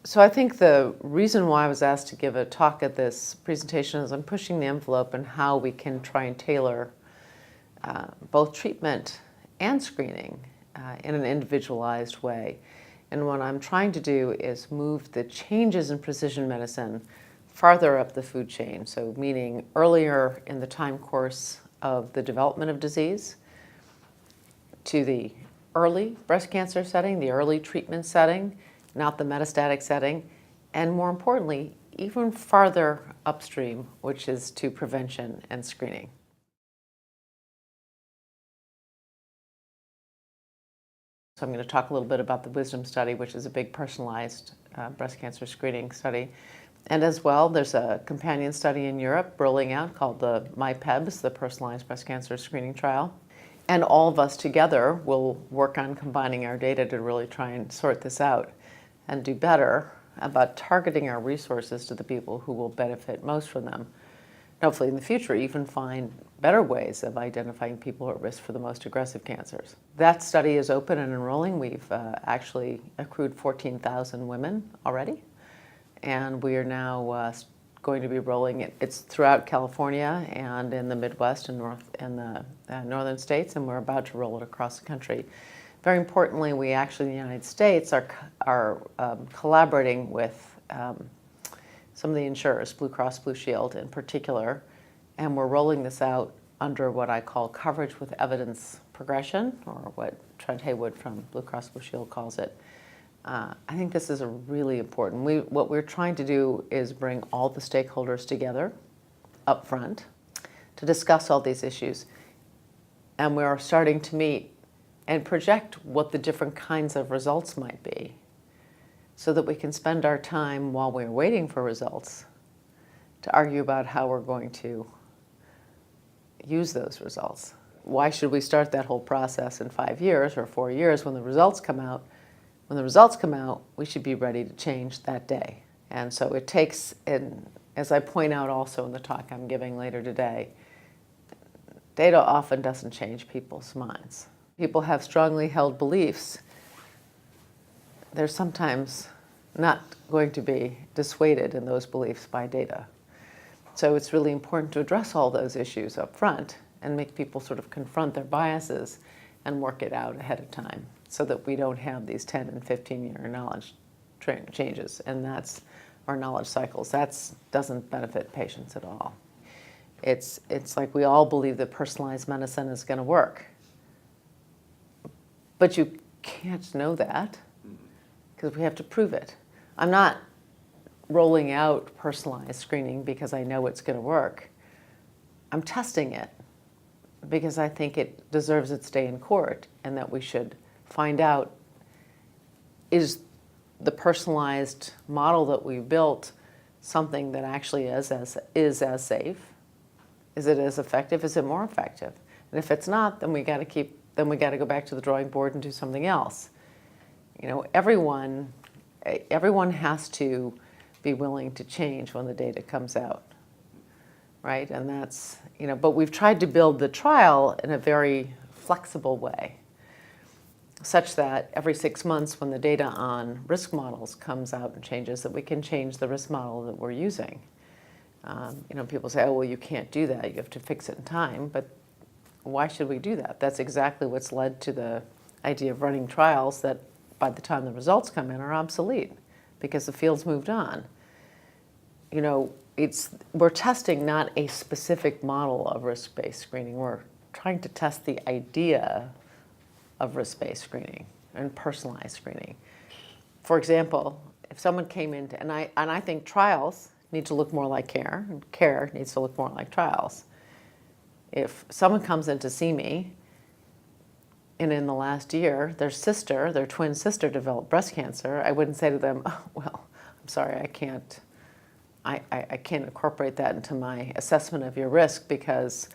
So I think the reason why I was asked to give a talk at this presentation is I'm pushing the envelope in how we can try and tailor both treatment and screening in an individualized way. And what I'm trying to do is move the changes in precision medicine farther up the food chain. So meaning earlier in the time course of the development of disease to the early breast cancer setting, the early treatment setting, not the metastatic setting, and more importantly, even farther upstream, which is to prevention and screening. So I'm going to talk a little bit about the WISDOM study, which is a big personalized breast cancer screening study. And as well, there's a companion study in Europe rolling out called the MyPEBS, the Personalized Breast Cancer Screening Trial. And all of us together will work on combining our data to really try and sort this out and do better about targeting our resources to the people who will benefit most from them. And hopefully in the future even find better ways of identifying people at risk for the most aggressive cancers. That study is open and enrolling. We've actually accrued 14,000 women already, and we are now going to be rolling it. It's throughout California and in the Midwest and the northern states, and we're about to roll it across the country. Very importantly, we actually in the United States are collaborating with some of the insurers, Blue Cross Blue Shield in particular, and we're rolling this out under what I call coverage with evidence progression, or what Trent Haywood from Blue Cross Blue Shield calls it. I think this is a really important. What we're trying to do is bring all the stakeholders together up front to discuss all these issues, and we are starting to meet and project what the different kinds of results might be so that we can spend our time while we're waiting for results to argue about how we're going to use those results. Why should we start that whole process in 5 years or 4 years when the results come out? When the results come out, we should be ready to change that day. And so it takes, and as I point out also in the talk I'm giving later today, data often doesn't change people's minds. People have strongly held beliefs. They're sometimes not going to be dissuaded in those beliefs by data. So it's really important to address all those issues up front and make people sort of confront their biases and work it out ahead of time so that we don't have these 10 and 15-year knowledge changes, and that's our knowledge cycles. That doesn't benefit patients at all. It's like we all believe that personalized medicine is going to work. But you can't know that because we have to prove it. I'm not rolling out personalized screening because I know it's going to work. I'm testing it because I think it deserves its day in court, and that we should find out, is the personalized model that we built something that actually is as safe? Is it as effective? Is it more effective? And if it's not, then we got to go back to the drawing board and do something else. You know, everyone has to be willing to change when the data comes out, right? And that's, you know, but we've tried to build the trial in a very flexible way, such that every 6 months when the data on risk models comes out and changes, that we can change the risk model that we're using. You know, people say, oh, well, you can't do that. You have to fix it in time. But why should we do that? That's exactly what's led to the idea of running trials that by the time the results come in are obsolete because the field's moved on. You know, we're testing not a specific model of risk-based screening. We're trying to test the idea of risk-based screening and personalized screening. For example, if someone came into, and I think trials need to look more like care, and care needs to look more like trials. If someone comes in to see me, and in the last year, their twin sister developed breast cancer, I wouldn't say to them, oh, well, I'm sorry, I can't incorporate that into my assessment of your risk because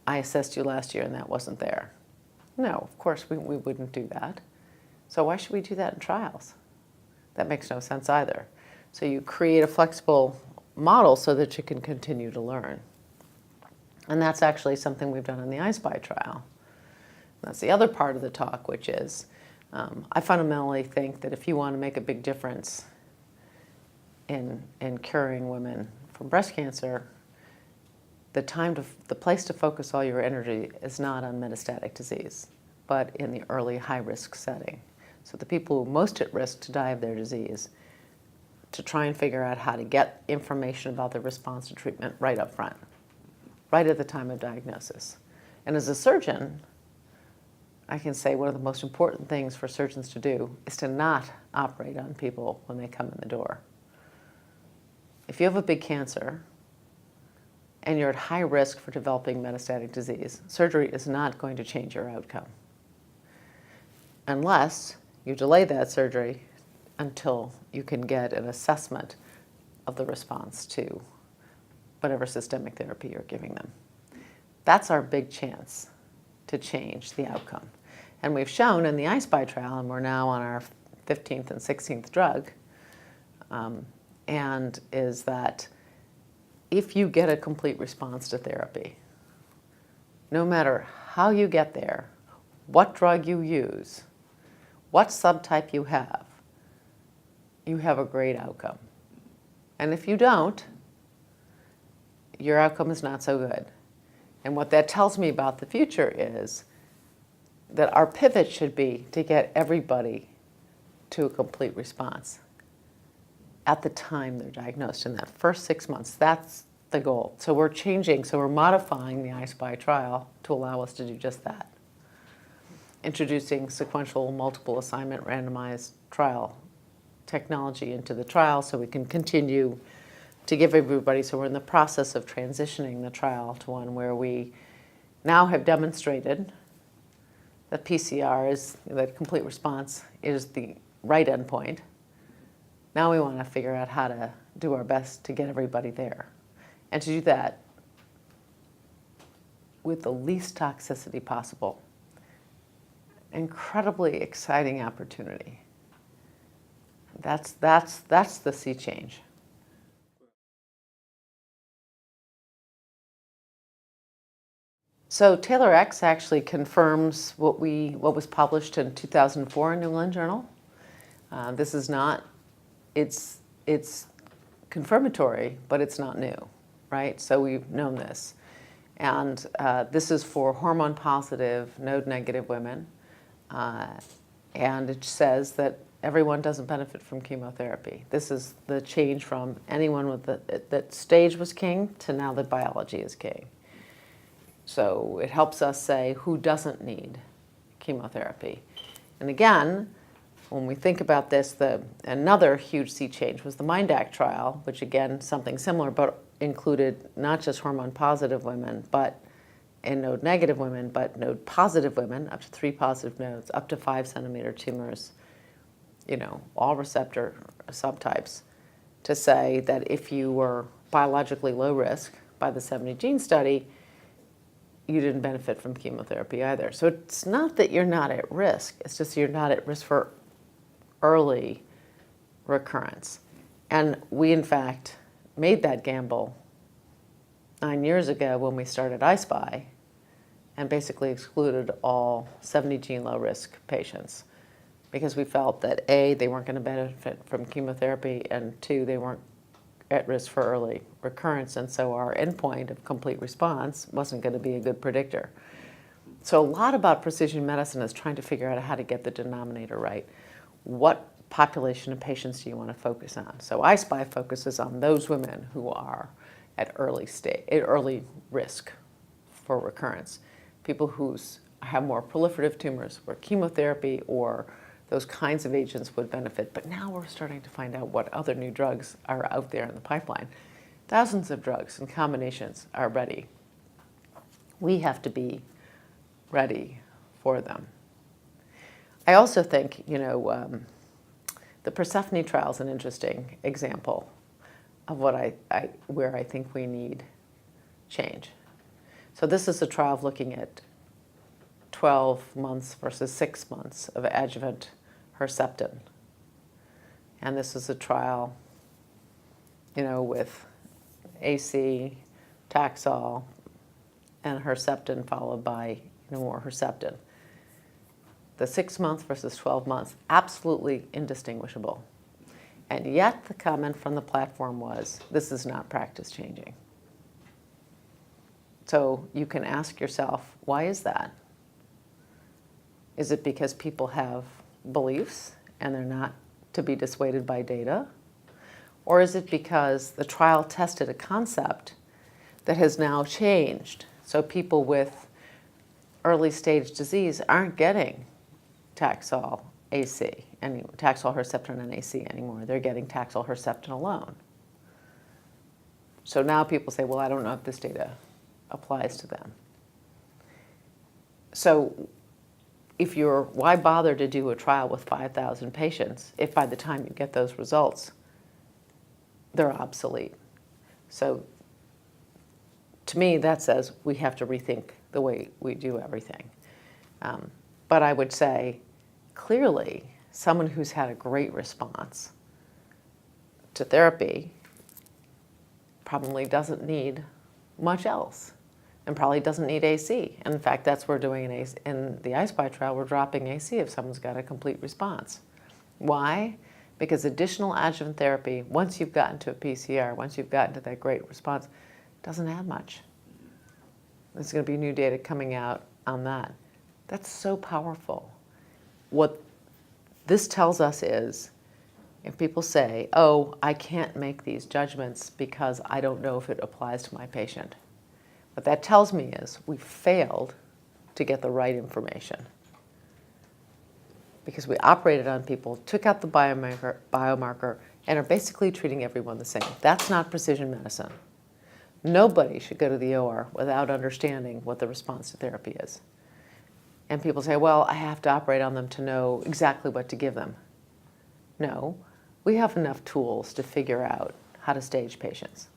I assessed you last year and that wasn't there. No, of course we wouldn't do that. So why should we do that in trials? That makes no sense either. So you create a flexible model so that you can continue to learn. And that's actually something we've done in the iSPY trial. That's the other part of the talk, which is I fundamentally think that if you want to make a big difference in curing women from breast cancer, the place to focus all your energy is not on metastatic disease, but in the early high-risk setting. So the people who are most at risk to die of their disease, to try and figure out how to get information about the response to treatment right up front, right at the time of diagnosis. And as a surgeon, I can say one of the most important things for surgeons to do is to not operate on people when they come in the door. If you have a big cancer and you're at high risk for developing metastatic disease, surgery is not going to change your outcome unless you delay that surgery until you can get an assessment of the response to whatever systemic therapy you're giving them. That's our big chance to change the outcome. And we've shown in the iSPY trial, and we're now on our 15th and 16th drug, and is that if you get a complete response to therapy, no matter how you get there, what drug you use, what subtype you have a great outcome. And if you don't, your outcome is not so good. And what that tells me about the future is that our pivot should be to get everybody to a complete response at the time they're diagnosed, in that first 6 months. That's the goal. So we're changing, so we're modifying the iSPY trial to allow us to do just that. Introducing sequential multiple assignment randomized trial technology into the trial so we can continue to give everybody, so we're in the process of transitioning the trial to one where we now have demonstrated that PCR is, that complete response is the right endpoint. Now we want to figure out how to do our best to get everybody there. And to do that with the least toxicity possible. Incredibly exciting opportunity. That's the sea change. So TAILORx actually confirms what was published in 2004 in New England Journal. This is not, it's confirmatory, but it's not new, right? So we've known this. And this is for hormone-positive, node-negative women. And it says that everyone doesn't benefit from chemotherapy. This is the change from anyone with that stage was king to now that biology is king. So it helps us say who doesn't need chemotherapy. And again, when we think about this, another huge sea change was the MINDAC trial, which again, something similar, but included not just hormone-positive women, and node-negative women, but node-positive women, up to 3 positive nodes, up to 5-centimeter tumors, all receptor subtypes, to say that if you were biologically low risk by the 70-gene study, you didn't benefit from chemotherapy either. So it's not that you're not at risk, it's just you're not at risk for early recurrence. And we, in fact, made that gamble 9 years ago when we started iSPY and basically excluded all 70-gene low-risk patients because we felt that A, they weren't going to benefit from chemotherapy, and 2, they weren't at risk for early recurrence, and so our endpoint of complete response wasn't going to be a good predictor. So a lot about precision medicine is trying to figure out how to get the denominator right. What population of patients do you want to focus on? So iSPY focuses on those women who are at early risk for recurrence. People who have more proliferative tumors where chemotherapy or those kinds of agents would benefit. But now we're starting to find out what other new drugs are out there in the pipeline. Thousands of drugs and combinations are ready. We have to be ready for them. I also think, the Persephone trial is an interesting example of where I think we need change. So this is a trial looking at 12 months versus 6 months of adjuvant Herceptin. And this is a trial, with AC, Taxol, and Herceptin followed by more Herceptin. The 6 months versus 12 months, absolutely indistinguishable. And yet the comment from the platform was, this is not practice changing. So you can ask yourself, why is that? Is it because people have beliefs and they're not to be dissuaded by data? Or is it because the trial tested a concept that has now changed? So people with early stage disease aren't getting Taxol AC, Taxol Herceptin and AC anymore. They're getting Taxol Herceptin alone. So now people say, well, I don't know if this data applies to them. So why bother to do a trial with 5,000 patients if by the time you get those results, they're obsolete? So to me, that says we have to rethink the way we do everything. But I would say, clearly, someone who's had a great response to therapy probably doesn't need much else and probably doesn't need AC. And in fact, that's what we're doing in the iSPY trial. We're dropping AC if someone's got a complete response. Why? Because additional adjuvant therapy, once you've gotten to a PCR, once you've gotten to that great response, doesn't add much. There's going to be new data coming out on that. That's so powerful. What this tells us is, if people say, oh, I can't make these judgments because I don't know if it applies to my patient, what that tells me is we failed to get the right information. Because we operated on people, took out the biomarker, and are basically treating everyone the same. That's not precision medicine. Nobody should go to the OR without understanding what the response to therapy is. And people say, well, I have to operate on them to know exactly what to give them. No, we have enough tools to figure out how to stage patients.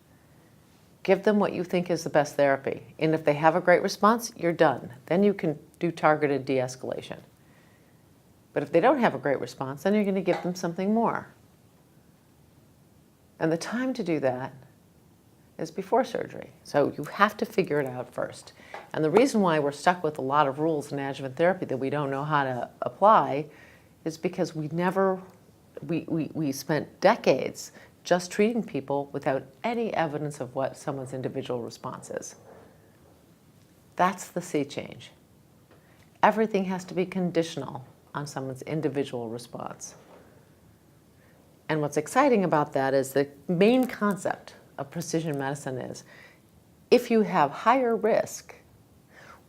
Give them what you think is the best therapy. And if they have a great response, you're done. Then you can do targeted de-escalation. But if they don't have a great response, then you're going to give them something more. And the time to do that is before surgery. So you have to figure it out first. And the reason why we're stuck with a lot of rules in adjuvant therapy that we don't know how to apply is because we spent decades just treating people without any evidence of what someone's individual response is. That's the sea change. Everything has to be conditional on someone's individual response. And what's exciting about that is the main concept of precision medicine is, if you have higher risk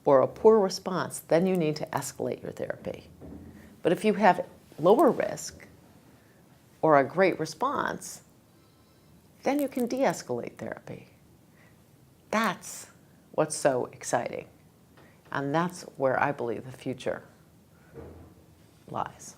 or a poor response, then you need to escalate your therapy. But if you have lower risk or a great response, then you can de-escalate therapy. That's what's so exciting. And that's where I believe the future lies.